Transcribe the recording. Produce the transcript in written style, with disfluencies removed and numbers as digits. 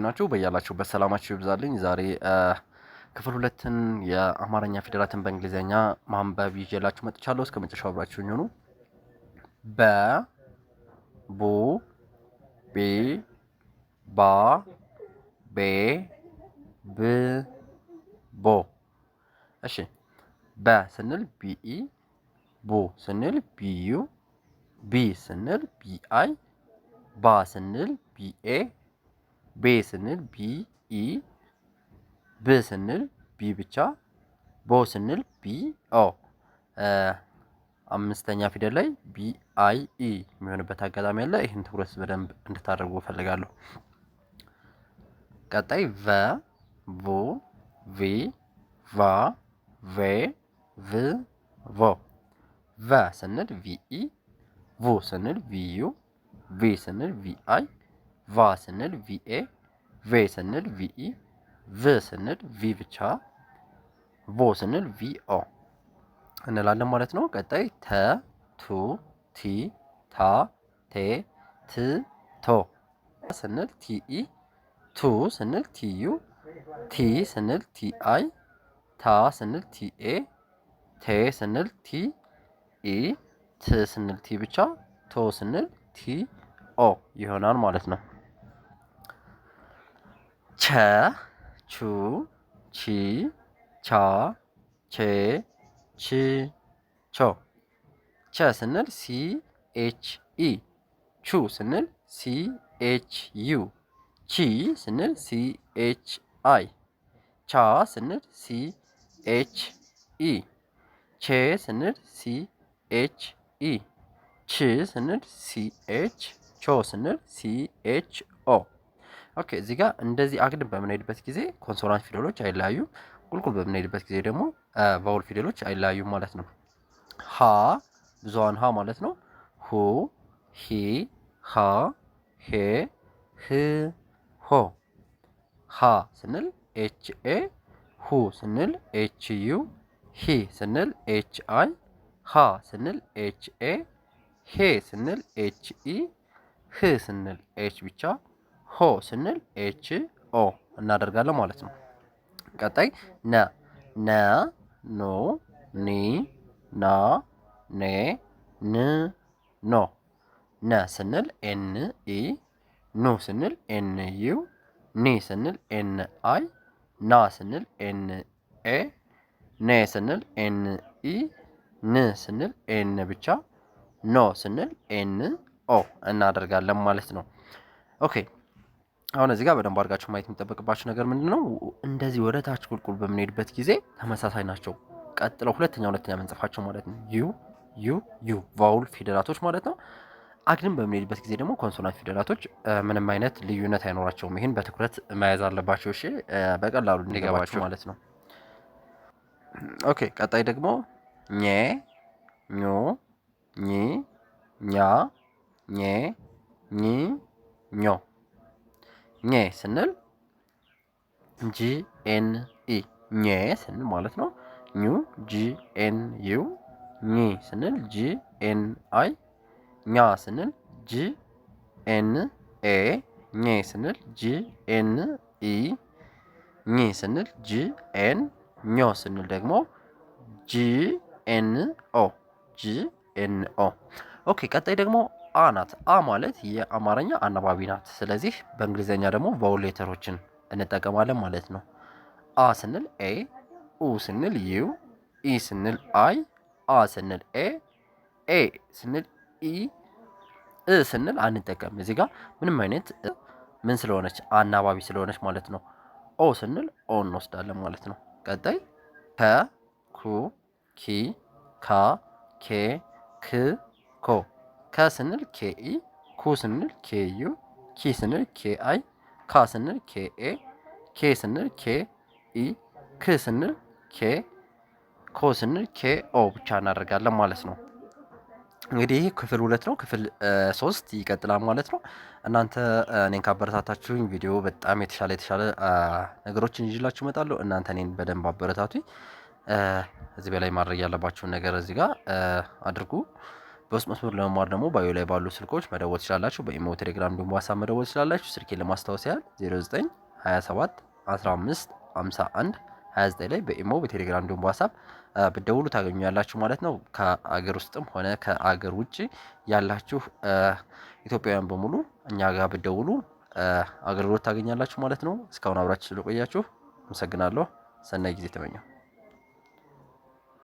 ናችሁ በያላችሁበት ሰላማችሁ ይብዛልኝ። ዛሬ ክፍል ሁለትን የአማርኛ ፊደላትን በእንግሊዘኛ ማንበብ ይዤላችሁ መጥቻለሁ። እስከ መጨረሻው አብራችሁኝ ሁኑ። በ ቡ ቤ ባ ቤ ብ ቦ። እሺ በ ስንል ቢኢ፣ ቡ ስንል ቢዩ፣ ቢ ስንል ቢአይ፣ ባ ስንል ቢኤ፣ ቤ ስንል ቢ ኢ፣ ብ ስንል ቢ ብቻ፣ ቦ ስንል ቢ ኦ። አምስተኛ ፊደል ላይ ቢ አይ ኢ የሚሆንበት አጋጣሚ አለ። ይህን ትኩረት በደንብ እንድታደርጉ እፈልጋለሁ። ቀጣይ ቨ ቮ ቪ ቫ ቬ ቭ ቮ። ቨ ስንል ቪኢ፣ ቮ ስንል ቪዩ፣ ቪ ስንል ቪአይ፣ ቫ ስንል ቪኤ፣ ቬ ስንል ቪኢ፣ ቭ ስንል ቪ ብቻ፣ ቮ ስንል ቪኦ እንላለን ማለት ነው። ቀጣይ ተ ቱ ቲ ታ ቴ ት ቶ ስንል ቲኢ፣ ቱ ስንል ቲዩ፣ ቲ ስንል ቲአይ፣ ታ ስንል ቲኤ፣ ቴ ስንል ቲኢ፣ ት ስንል ቲ ብቻ፣ ቶ ስንል ቲኦ ይሆናል ማለት ነው። ቸ ቹ ቺ ቻ ቼ ች ቾ። ቸ ስንል ሲ ኤች ኢ፣ ቹ ስንል ሲ ኤች ዩ፣ ቺ ስንል ሲ ኤች አይ፣ ቻ ስንል ሲ ኤች ኢ፣ ቼ ስንል ሲ ኤች ኢ፣ ች ስንል ሲ ኤች፣ ቾ ስንል ሲ ኤች ኦ። ኦኬ እዚህ ጋር እንደዚህ አግድም በምንሄድበት ጊዜ ኮንሶናንት ፊደሎች አይለያዩም። ቁልቁል በምንሄድበት ጊዜ ደግሞ ቫውል ፊደሎች አይለያዩም ማለት ነው። ሀ ብዙሃን ሀ ማለት ነው። ሁ ሂ ሃ ሄ ህ ሆ። ሀ ስንል ኤች ኤ፣ ሁ ስንል ኤች ዩ፣ ሂ ስንል ኤች አይ፣ ሃ ስንል ኤች ኤ፣ ሄ ስንል ኤች ኢ፣ ህ ስንል ኤች ብቻ፣ ሆ ስንል ኤች ኦ እናደርጋለን ማለት ነው። ቀጣይ ነ ነ ኖ ኒ ና ኔ ን ኖ። ነ ስንል ኤን ኢ፣ ኑ ስንል ኤን ዩ፣ ኒ ስንል ኤን አይ፣ ና ስንል ኤን ኤ፣ ኔ ስንል ኤን ኢ፣ ን ስንል ኤን ብቻ፣ ኖ ስንል ኤን ኦ እናደርጋለን ማለት ነው። ኦኬ አሁን እዚህ ጋር በደንብ አድርጋችሁ ማየት የሚጠበቅባችሁ ነገር ምንድን ነው? እንደዚህ ወደ ታች ቁልቁል በምንሄድበት ጊዜ ተመሳሳይ ናቸው። ቀጥለው ሁለተኛ መንጽፋቸው ማለት ነው። ዩ ዩ ዩ ቫውል ፊደላቶች ማለት ነው። አግድም በምንሄድበት ጊዜ ደግሞ ኮንሶናንት ፊደላቶች ምንም አይነት ልዩነት አይኖራቸውም። ይህን በትኩረት መያዝ አለባቸው። እሺ በቀላሉ እንዲገባችሁ ማለት ነው። ኦኬ ቀጣይ ደግሞ ኘ ኞ ኚ ኛ ኘ ኚ ኞ። ኘ ስንል ጂ ኤን ኢ ኘ ስንል ማለት ነው። ኙ ጂ ኤን ዩ፣ ኚ ስንል ጂ ኤን አይ፣ ኛ ስንል ጂ ኤን ኤ፣ ኘ ስንል ጂ ኤን ኢ፣ ኚ ስንል ጂ ኤን፣ ኞ ስንል ደግሞ ጂ ኤን ኦ ጂ ኤን ኦ። ኦኬ ቀጣይ ደግሞ አ ናት። አ ማለት የአማርኛ አናባቢ ናት። ስለዚህ በእንግሊዘኛ ደግሞ ቫውል ሌተሮችን እንጠቀማለን ማለት ነው። አ ስንል ኤ፣ ኡ ስንል ዩ፣ ኢ ስንል አይ፣ አ ስንል ኤ ስንል ኢ፣ እ ስንል አንጠቀም። እዚህ ጋር ምንም አይነት ምን ስለሆነች አናባቢ ስለሆነች ማለት ነው። ኦ ስንል ኦ እንወስዳለን ማለት ነው። ቀጣይ ከ ኩ ኪ ካ ኬ ክ ኮ። ከ ስንል ኬ ኢ፣ ኩ ስንል ኬ ዩ፣ ኪ ስንል ኬ አይ፣ ካ ስንል ኬ ኤ፣ ኬ ስንል ኬ ኢ፣ ክ ስንል ኬ፣ ኮ ስንል ኬ ኦ ብቻ እናደርጋለን ማለት ነው። እንግዲህ ይህ ክፍል 2 ነው። ክፍል 3 ይቀጥላል ማለት ነው። እናንተ እኔን ካበረታታችሁኝ ቪዲዮ በጣም የተሻለ ነገሮችን ይዤላችሁ እመጣለሁ። እናንተ እኔን በደንብ አበረታቱኝ። እዚህ በላይ ማድረግ ያለባችሁን ነገር እዚህ ጋር አድርጉ። በውስጥ መስመር ለመማር ደግሞ ባዮ ላይ ባሉ ስልኮች መደወል ትችላላችሁ። በኢሞ፣ ቴሌግራም እንዲሁም ዋትስአፕ መደወል ትችላላችሁ። ስልኬን ለማስታወስ ያህል 0927 15 51 29 ላይ በኢሞ በቴሌግራም እንዲሁም በዋትስአፕ ብትደውሉ ታገኙኛላችሁ ማለት ነው። ከአገር ውስጥም ሆነ ከአገር ውጭ ያላችሁ ኢትዮጵያውያን በሙሉ እኛ ጋር ብትደውሉ አገልግሎት ታገኛላችሁ ማለት ነው። እስካሁን አብራችሁ ስለቆያችሁ አመሰግናለሁ። ሰናይ ጊዜ ተመኘው።